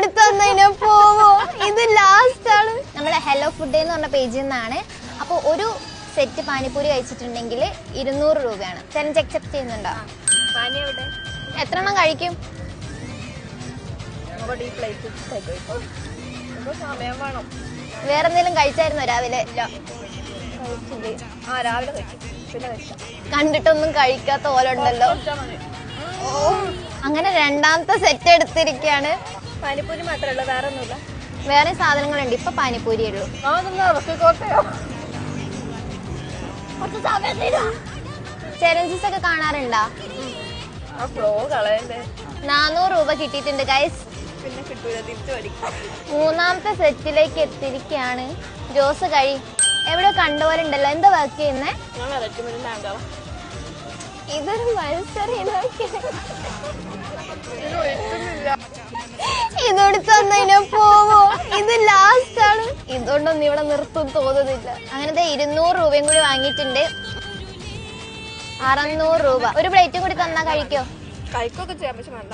ഇതോട് തന്നതിനെ പോവോ? ഇത് ലാസ്റ്റ് ആണ്. നമ്മളെ ഹലോ ഫുഡ് എന്ന് പറഞ്ഞ പേജിൽ നിന്നാണ്. അപ്പോൾ ഒരു സെറ്റ് പാനിപ്പൂരി കഴിച്ചിട്ടുണ്ടെങ്കിൽ 200 രൂപയാണ്. ചലഞ്ച് അക്സെപ്റ്റ് ചെയ്യുന്നുണ്ടോ? എത്ര എണ്ണം കഴിക്കും? വേറെ എന്തെങ്കിലും കഴിച്ചായിരുന്നോ രാവിലെ? കണ്ടിട്ടൊന്നും കഴിക്കാത്ത പോലെ ഉണ്ടല്ലോ. അങ്ങനെ രണ്ടാമത്തെ സെറ്റ് എടുത്തിരിക്കാണ്. പാനിപ്പൂരി മാത്രമല്ല, വേറെ ഒന്നുമില്ല. വേറെ സാധനങ്ങളുണ്ട്. ഇപ്പൊ പാനിപ്പൂരി ഉള്ളൂ. ചലഞ്ചസ് ഒക്കെ കാണാറുണ്ടോ? 400 രൂപ കിട്ടിയിട്ടുണ്ട് ഗൈസ്. മൂന്നാമത്തെ സെറ്റിലേക്ക് എത്തിയിരിക്കുകയാണ്. ജോസ് കഴി എവിടെ കണ്ടുപോലുണ്ടല്ലോ. എന്താ വർക്ക് ചെയ്യുന്നേ? ഇതൊരു മത്സരം. ഇതോട് തന്നതിനെ പോവോ? ഇത് ലാസ്റ്റ് ആണ്. ഇതുകൊണ്ടൊന്നും ഇവിടെ നിർത്തും തോന്നുന്നില്ല. അങ്ങനത്തെ 200 രൂപയും കൂടി വാങ്ങിയിട്ടുണ്ട്. 600 രൂപ. ഒരു പ്ലേറ്റും കൂടി തന്നാ കഴിക്കോ? കഴിക്കൊക്കെ ചെയ്യാൻ, പക്ഷെ വേണ്ട.